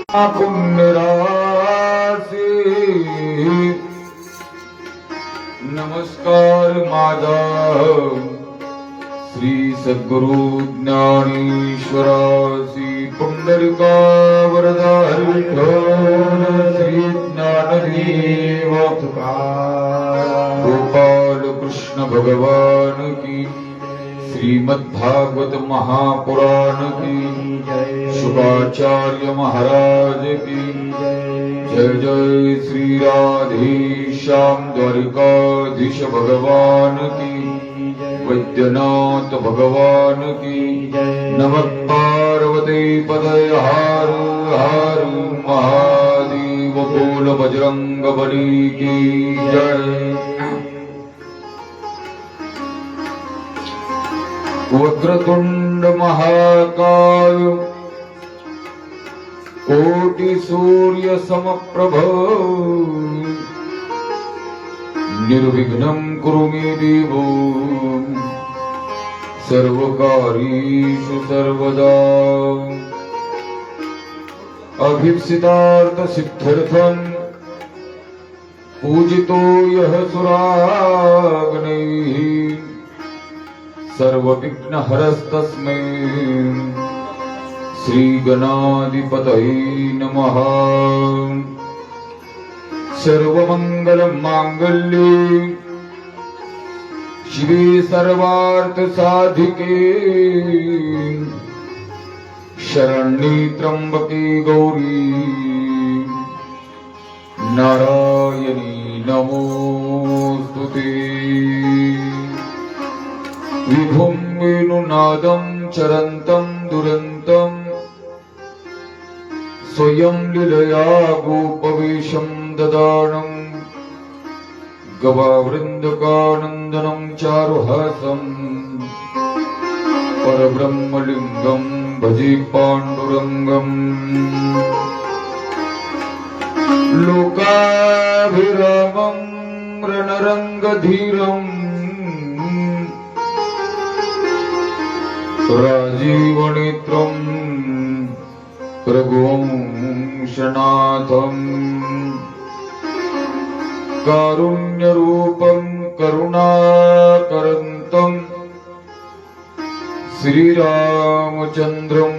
पुण्यराशी नमस्कार माझा श्री सद्गुरु ज्ञानेश्वरासी पुंडलिका वरदा विठ्ठल श्री ज्ञानदेव गोपाल कृष्ण भगवान की श्रीमद्भागवत महापुराण की शुभाचार्य महाराज की जय जय श्री राधे श्याम द्वारिकाधीश भगवान की वैद्यनाथ भगवान की नमः पार्वती पदय हर हर महादेव बोल बजरंग बली की जय। वक्रतुंड महाकाय कोटि सूर्य समप्रभ निर्विघ्नं कुरु मे देवो सर्वकार्येषु सर्वदा। अभीप्सितार्थ सिद्ध्यर्थं पूजितो यः सुराग्नैः सर्वविघ्नहरस्तस्मै श्रीगणाधिपतये नमः। सर्वमङ्गलमाङ्गल्ये शिवे सर्वार्थसाधिके शरण्ये त्र्यम्बके गौरी नारायणी नमोस्तुते। विभुं वेणुनादं चरन्तं दुरन्तं स्वयं लीलया गोपवेशं ददानं गवावृन्दकानन्दनं चारुहासं परब्रह्मलिङ्गं भजे पाण्डुरङ्गम्। लोकाभिरामं रणरङ्गधीरम् राजीवनेत्रं रघुवंशनाथं कारुण्यरूपं करुणाकरन्तं श्रीरामचन्द्रं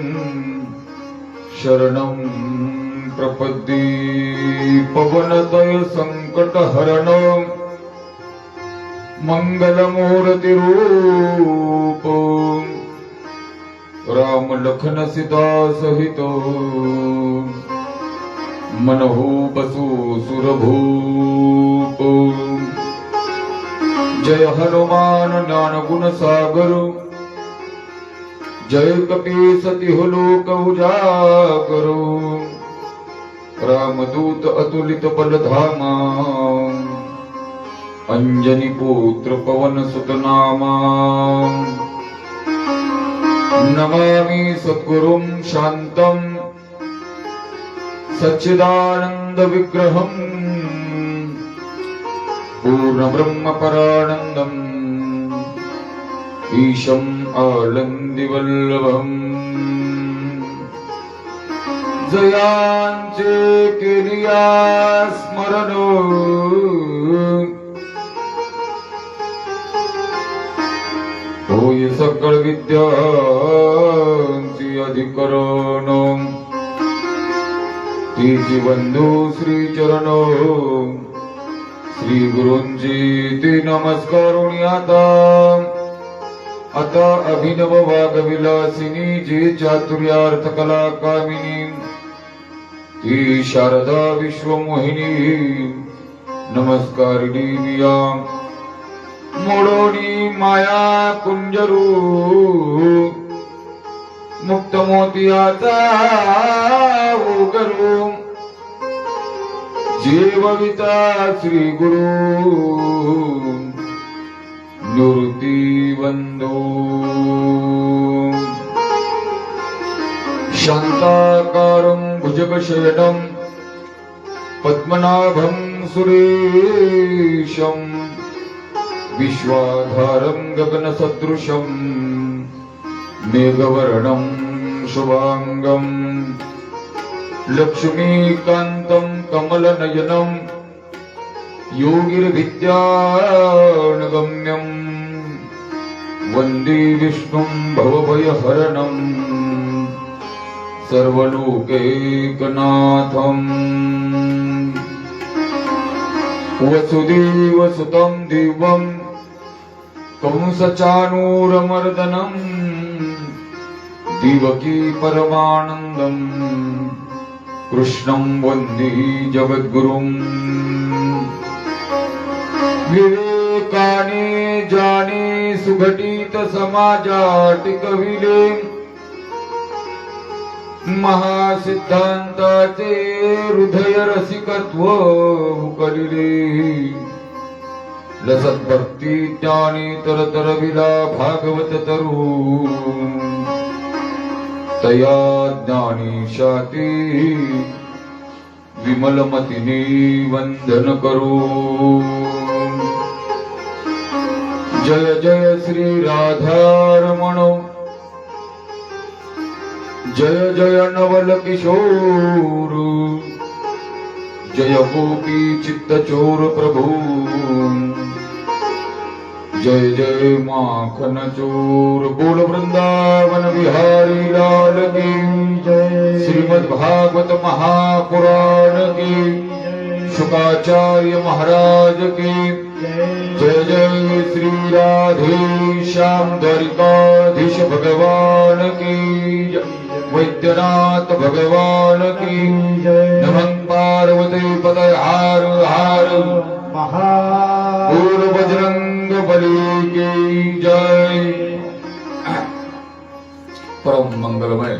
शरणं प्रपद्ये। पवनतय संकटहरणं मंगलमूर्तिरूपं राम लखन सीता सहित मनहु बसु सुरभूप। जय हनुमान ज्ञान गुण सागर जय कपीस तिहु लोक उजागर। रामदूत अतुलित बल धामा अंजनी पुत्र पवन सुत नामा। नमामि सद्गुरुं शान्तं सच्चिदानंद विग्रहं पूर्ण ब्रह्म परानंदं ईशं आनंदिवल्लभम्। जयांचे केलिया स्मरण होय सकळ विद्यांची अधिकरण। तिची बंधू श्री चरण श्री गुरूंची ते नमस्कारुणी आता अभिनव वागविलासिनी जे चातुर्यार्थ कला कामिनी ती शारदा विश्वमोहिनी नमस्कारिणी विया। मोडोनी माया कुंजरू मुक्त मोतियाचा उगरू जीवविता श्री गुरु निवृत्ती बंधू। शांताकारं भुजगशयनं पद्मनाभं सुरेशं विश्वाधारं गगनसदृशं मेघवर्णं शुभांगं लक्ष्मीकान्तं कमलनयनं योगिर्विद्यानगम्यं वन्दे विष्णुं भवभयहरणं सर्वलोकैकनाथम्। वसुदेवसुतं देवं कंसचाणूरमर्दनं देवकी परमानन्दं कृष्णं वन्दे जगद्गुरुम्। विवेकाने जाने सुघटित समाजाटिकविले महासिद्धांताचे हृदय रसिकत्व कलिले लसत भक्ती ज्ञानी तरतर विला भागवत तरु तया ज्ञानी शाती विमलमतिने वंदन करो। जय जय श्री राधारमण जय जय नवल किशोर जय गोपी चित्त चोर प्रभु जय जय माखन चोर बोल वृंदावन बिहारी लाल की जय। श्रीमद् भागवत महापुराण की शुकाचार्य महाराज की जय जय। श्री राधे श्याम द्वारिकाधीश भगवान की जय। वैद्यनाथ भगवान की नमः पार्वती पतये हर हर महादेव। बजरंग बली की जय। परम मंगलमय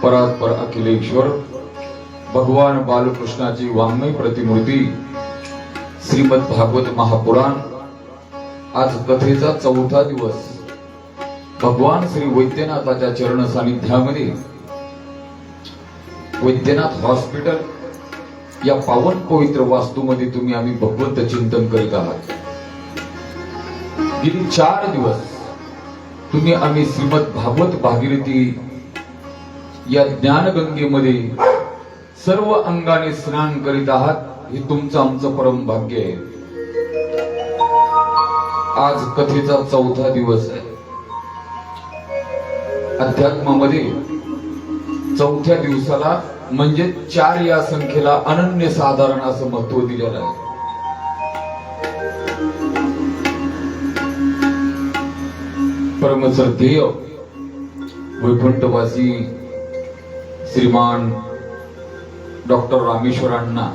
परात्पर अखिलेश्वर भगवान बालकृष्णाची वाङ्मय प्रतिमूर्ती श्रीमद् भागवत महापुराण आज कथेचा चौथा दिवस भगवान श्री वैद्यनाथाच्या चरण सानिध्यामध्ये वैद्यनाथ हॉस्पिटल या पावन पवित्र वास्तूमध्ये तुम्ही आम्ही भगवंत चिंतन करीत आहात। गेली 4 दिवस तुम्ही आम्ही श्रीमद् भागवत भागीरथी या ज्ञानगंगेमध्ये सर्व अंगाने स्नान करीत आहात। हे तुमचं आमचं परम भाग्य आहे। आज कथेचा चौथा दिवस आहे। अध्यात्मामध्ये चौथ्या दिवसाला म्हणजे 4 या संख्येला अनन्य साधारण असं महत्व दिलेलं आहे। परमश्रद्धेय वैकुंठवासी श्रीमान डॉक्टर रामेश्वरांना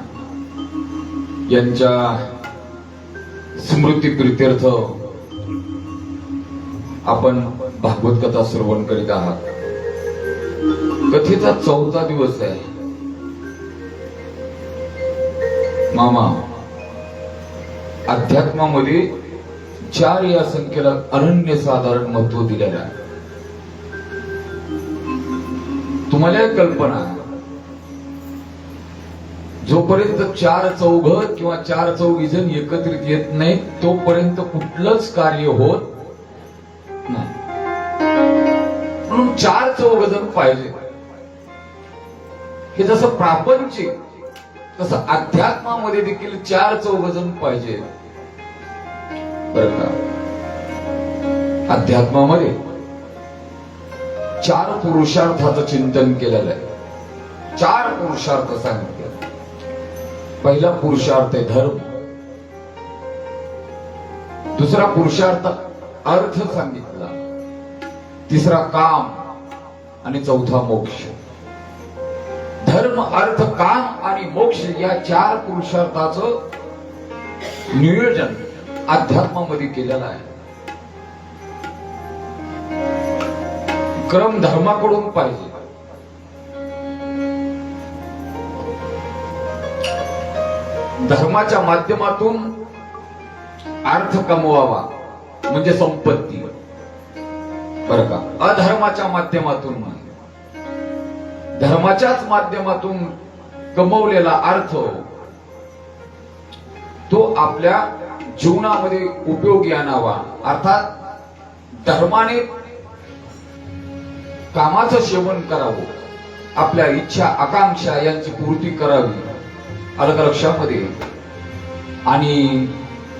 यांच्या स्मृती प्रीत्यर्थ आपण भागवत कथा श्रवण करीत आहात। कथेचा चौथा दिवस आहे। मामा अध्यात्मामध्ये 4 या संख्येला अनन्य साधारण महत्व दिलेलं आहे। तुम्हाला कल्पना जोपर्यंत 4 चौघ किंवा 4 चौघी जण एकत्रित येत नाही तोपर्यंत कुठलंच कार्य होत नाही। म्हणून 4 चौघ जण पाहिजे। हे जसं प्रापंचिक तसं अध्यात्मामध्ये देखील 4 चौघ जण पाहिजे बरं का। अध्यात्मामध्ये 4 पुरुषार्थाचं चिंतन केलेलं आहे। 4 पुरुषार्थ सांगितले। पहिला पुरुषार्थ आहे धर्म, दुसरा पुरुषार्थ अर्थ सांगितला, तिसरा काम आणि चौथा मोक्ष। धर्म अर्थ काम आणि मोक्ष या 4 पुरुषार्थाचं नियोजन अध्यात्मामध्ये केलेलं आहे। क्रम धर्माकडून पाहिजे। धर्माच्या माध्यमातून अर्थ कमवावा म्हणजे संपत्ती बरं का। अधर्माच्या माध्यमातून धर्माच्याच माध्यमातून कमवलेला अर्थ तो आपल्या जीवनामध्ये उपयोगी आणावा। अर्थात धर्माने कामाचं सेवन करावं आपल्या इच्छा आकांक्षा यांची पूर्ती करावी, अलग लक्षामध्ये, आणि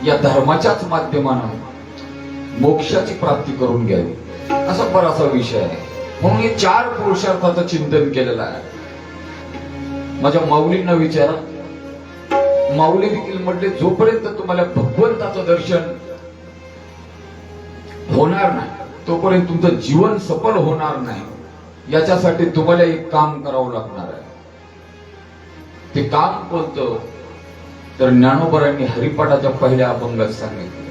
या धर्माच्याच माध्यमानं मोक्षाची प्राप्ती करून घ्यावी, असा बराचसा विषय आहे. म्हणून हे 4 पुरुषार्थाचं चिंतन केलेलं आहे. माझ्या माऊलींना विचारा, माऊली देखील म्हटले, जोपर्यंत तुम्हाला भगवंताचं दर्शन होणार नाही तोपर्यंत तुमचं जीवन सफल होणार नाही. याच्यासाठी तुम्हाला एक काम करावं लागणार आहे. ते काम कोणतं? तर ज्ञानोबरांनी हरिपाठाच्या पहिल्या अभंगात सांगितलं.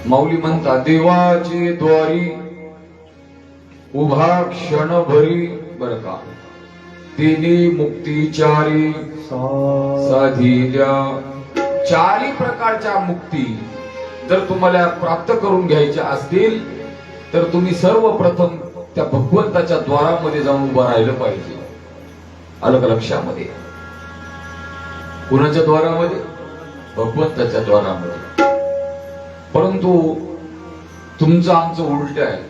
माऊली म्हणतात, देवाचे द्वारी उभा क्षणभरी, बरं का, तिने मुक्तीचारी साधिल्या. 4 प्रकारच्या मुक्ती जर तुम्हाला प्राप्त करून घ्यायच्या असतील तर तुम्ही सर्वप्रथम त्या भगवंताच्या द्वारामध्ये जाऊन उभं राहिलं पाहिजे. अलग लक्षामध्ये, कुणाच्या द्वारामध्ये? भगवंताच्या द्वारामध्ये. परंतु तुमचं आमचं उलट आहे.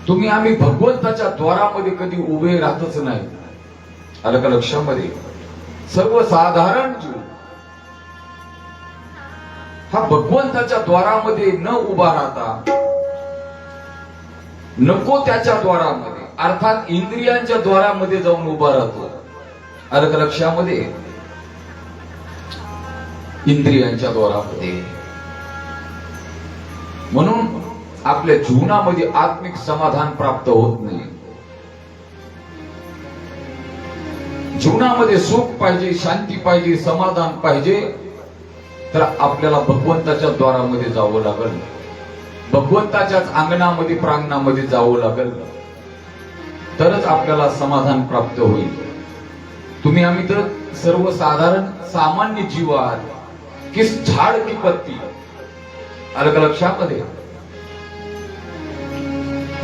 तुम्ही आम्ही भगवंताच्या द्वारामध्ये कधी उभे राहतच नाही. अलग लक्षामध्ये, सर्वसाधारण जीव हा भगवंताच्या द्वारामध्ये न उभा राहता नको त्याच्या द्वारामध्ये, अर्थात इंद्रियांच्या द्वारामध्ये जाऊन उभा राहतो. अलग लक्षामध्ये, इंद्रियांच्या द्वारामध्ये. म्हणून आपल्या जीवनामध्ये आत्मिक समाधान प्राप्त होत नाही. जीवनामध्ये सुख पाहिजे, शांती पाहिजे, समाधान पाहिजे, तर आपल्याला भगवंताच्या द्वारामध्ये जावं लागेल, भगवंताच्याच अंगणामध्ये प्रांगणामध्ये जावं लागेल, तरच आपल्याला समाधान प्राप्त होईल. तुम्ही आम्ही तर सर्वसाधारण सामान्य जीव आहात, किस झाड की पत्ती. अलग लक्षामध्ये,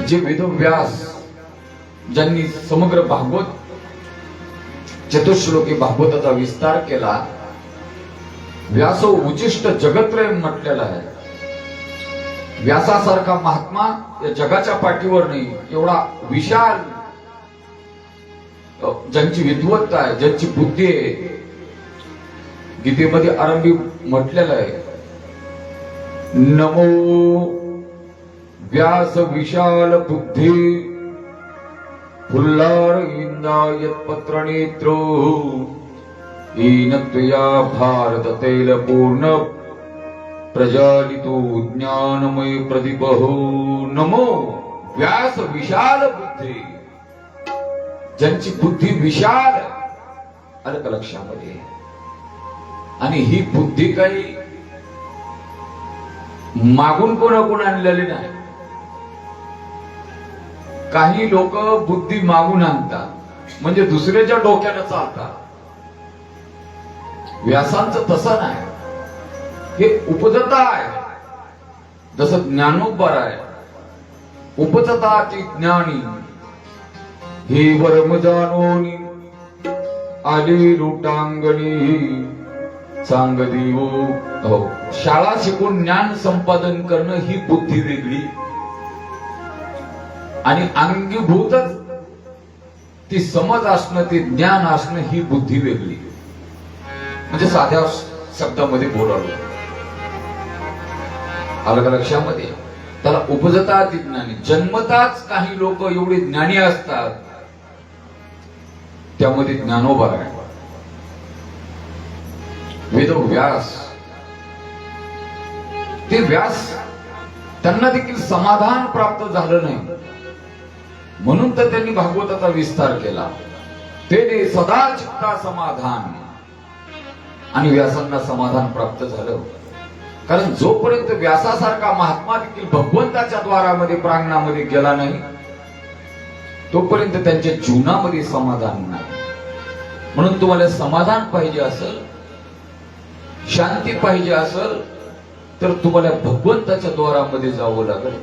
जे वेदव्यास ज्यांनी समग्र भागवत चतुश्लोकी भागवताचा विस्तार केला, व्यासो उचिष्ट जगत्रय म्हटलेला आहे. व्यासासारखा महात्मा या जगाच्या पाठीवर नाही. एवढा विशाल ज्यांची विद्वत्ता आहे, ज्यांची बुद्धी आहे, गीतेमध्ये आरंभी म्हटलेलं आहे, नमो व्यास विशाल बुद्धी फुल्लार इंदायत पत्र नेत्रो ईनत्वया भारत तैल पूर्ण प्रजालितो ज्ञानमय प्रदीपहो. नमो व्यास विशाल बुद्धी, ज्यांची बुद्धी विशाल, अलग लक्षामध्ये. आणि ही बुद्धी काही मागून कोणाकडून आणलेली नाही. काही लोक बुद्धी मागून आणतात, म्हणजे दुसऱ्याच्या डोक्यानं चालतात. व्यासांचं तसं नाही, हे उपजता आहे. जसं ज्ञानोबर आहे, उपजता ती ज्ञानी हे वर्म जाणोनी आली लुटांगणी सांग देऊ. हो, शाळा शिकून ज्ञान संपादन करणं ही बुद्धी वेगळी, आणि अंगीभूतच ती समज असणं, ते ज्ञान असणं ही बुद्धी वेगळी. म्हणजे साध्या शब्दामध्ये बोलावलं, अलग लक्षामध्ये, त्याला उपजता ती ज्ञानी. जन्मताच काही लोक एवढे ज्ञानी असतात, त्यामध्ये ज्ञानोबा आहे. वेदव्यास, ते व्यास त्यांना देखील समाधान प्राप्त झालं नाही, म्हणून तर त्यांनी भागवताचा विस्तार केला. ते सदा चित्ता समाधान, आणि व्यासांना समाधान प्राप्त झालं. कारण जोपर्यंत व्यासासारखा महात्मा देखील भगवंताच्या द्वारामध्ये प्रांगणामध्ये गेला नाही, तोपर्यंत त्यांच्या जीवनामध्ये समाधान नाही. म्हणून तुम्हाला समाधान पाहिजे असेल, शांती पाहिजे असेल, तर तुम्हाला भगवंताच्या द्वारामध्ये जावं लागेल.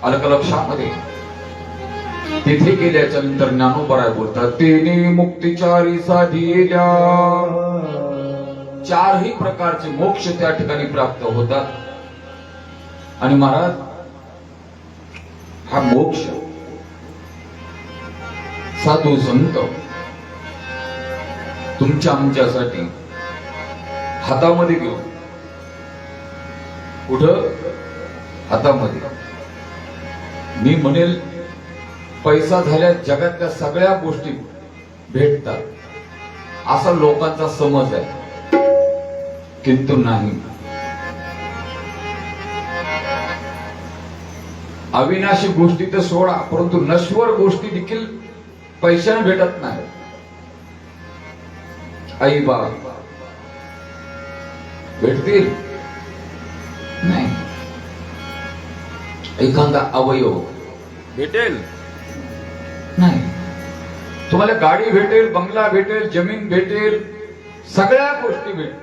अलग लक्षामध्ये, तिथे गेल्याच्या नंतर ज्ञानोबराय बोलतात, तेने मुक्तिचारी साधिल्या. 4ही प्रकारचे मोक्ष त्या ठिकाणी प्राप्त होतात. आणि महाराज, हा मोक्ष साधू संत तुमच्या आमच्यासाठी हातामध्ये घेऊन, कुठं हातामध्ये, मी म्हणेल पैसा झाल्या जगातल्या सगळ्या गोष्टी भेटतात असा लोकांचा समज आहे, किंतु नाही. अविनाशी गोष्टी तर सोडा, परंतु नश्वर गोष्टी देखील पैशाने भेटत नाही. आई बाप भेटतील नाही, एखादा अवयव भेटेल नाही. तुम्हाला गाडी भेटेल, बंगला भेटेल, जमीन भेटेल, सगळ्या गोष्टी भेटतील,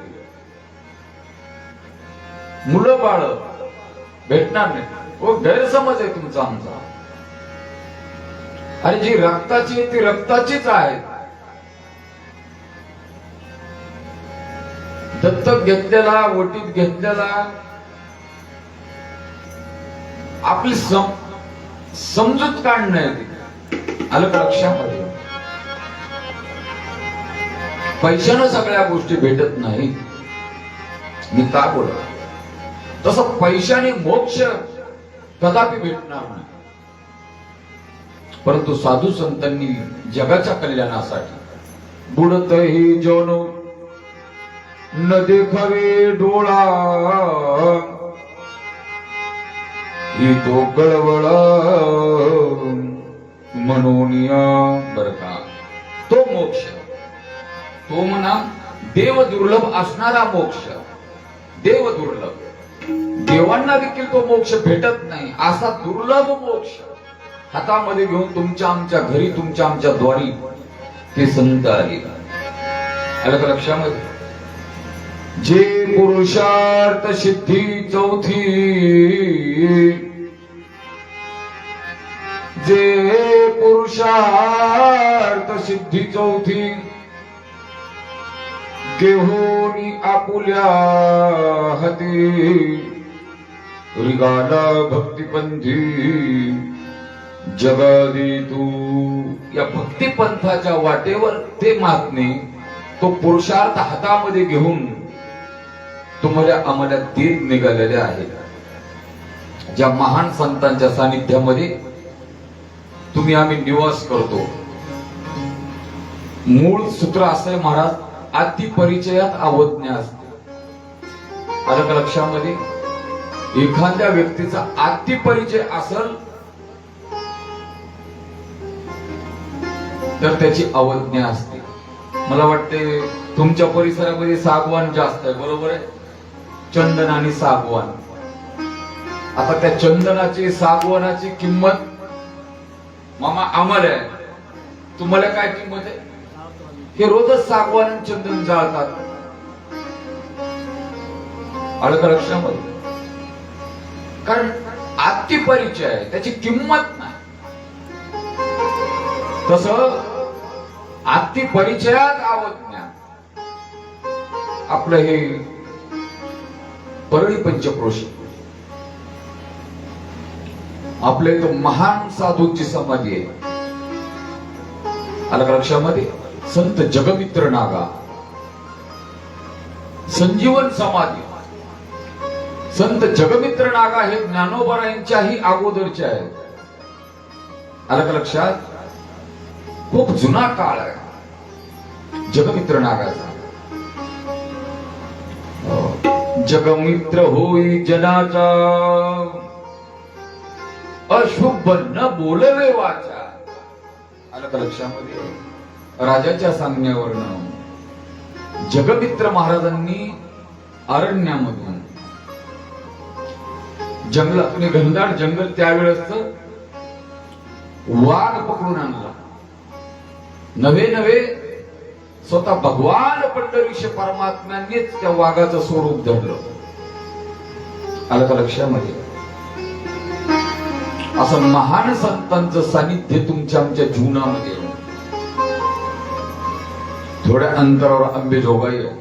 मुलं बाळ भेटणार नाही. हो, गैरसमज आहे तुमचा आमचा. अरे जी रक्ताची ती रक्ताचीच आहे. दत्तक घेतलेला, वटीत घेतलेला, आपली समजूत काढणं. आलं का लक्षामध्ये? पैशानं सगळ्या गोष्टी भेटत नाही. मी का बोला, तसं पैशाने मोक्ष कदापि भेटणार नाही. परंतु साधू संतांनी जगाच्या कल्याणासाठी बुडतही जनो न देखावे डोळा, ही तो गळवळा म्हणूनिया. बर का, तो मोक्ष, तो म्हणा देव दुर्लभ असणारा मोक्ष, देव दुर्लभ, देवांना देखील तो मोक्ष भेटत नाही असा दुर्लभ मोक्ष हातामध्ये घेऊन तुमच्या आमच्या घरी, तुमच्या आमच्या द्वारी ते संत आले. आलं का लक्षामध्ये? जे पुरुषार्थ सिद्धी चौथी, जे पुरुषार्थ सिद्धी चौथी, घेऊनी आपुल्या हाती, रिगाला भक्तिपंथी जगादी तू. या भक्तिपंथाच्या वाटेवर ते महात्मे तो पुरुषार्थ हातामध्ये घेऊन तुम्हाला आम्हाला देत निघालेले आहेत. ज्या महान संतांच्या सानिध्यामध्ये तुम्ही आम्ही निवास करतो. मूळ सूत्र असं आहे महाराज, अति परिचयात अवज्ञा असते. आलं का लक्षामध्ये? एखाद्या व्यक्तीचा अति परिचय असेल तर त्याची अवज्ञा असते. मला वाटते तुमच्या परिसरामध्ये सागवान जास्त आहे, बरोबर आहे? चंदन आणि सागवान. आता त्या चंदनाची सागवानाची किंमत मामा आम्हाला आहे, तुम्हाला काय किंमत आहे? हे रोजच सागवान आणि चंदन जाळतात. आलं का लक्षामध्ये? कारण अति परिचय आहे, त्याची किंमत नाही. तसं अति परिचयात अवज्ञा. आपलं हे परळी पंचक्रोशी, आपल्या इथं महान साधूंची समाधी आहे. आलं का लक्षामध्ये? संत जगमित्र नागा संजीवन समाधी. संत जगमित्र नागा हे ज्ञानोबरायांच्याही अगोदरचे आहेत. आलं का लक्षात? खूप जुना काळ आहे जगमित्र नागाचा. जगमित्र होई जनाचा, अशुभ न बोलवे वाचा. आलं का लक्षामध्ये? राजाच्या सांगण्यावरनं जगमित्र महाराजांनी अरण्यामधून, जंगलातून, घनदाट जंगल त्यावेळेस वाघ पकडून आणला. नवे नवे स्वतः भगवान पंढरीश परमात्म्यांनीच त्या वाघाचं स्वरूप धरलं. आलं का लक्षामध्ये? असं महान संतांचं सानिध्य तुमच्या आमच्या जीवनामध्ये. थोड्या अंतरावर अंबेजोगाई आहे.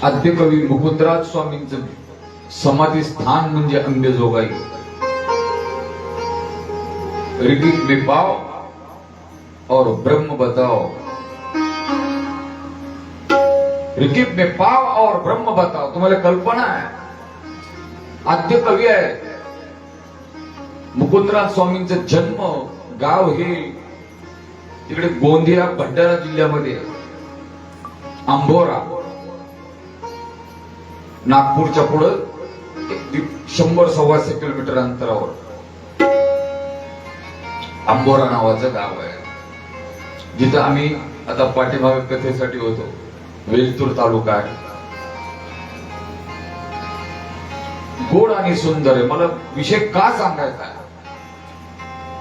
आद्यकवी मुकुंदराज स्वामींचं समाधी स्थान म्हणजे अंबेजोगाई. रिगीत में पाओ और ब्रह्म बताओ, रिगीत में पाव और ब्रह्म बताओ. तुम्हाला कल्पना आहे, आद्य कवी आहे मुकुंदराज स्वामींचा जन्म गाव हे तिकडे गोंदिया भंडारा जिल्ह्यामध्ये, आंबोरा, नागपूरच्या पुढं 100-125 किलोमीटर अंतरावर आंबोरा नावाचं गाव आहे, जिथं आम्ही आता पाठीमागे कथेसाठी होतो. वेलतूर तालुका आहे. गोड आणि सुंदर आहे. मला विषय का सांगायचा आहे,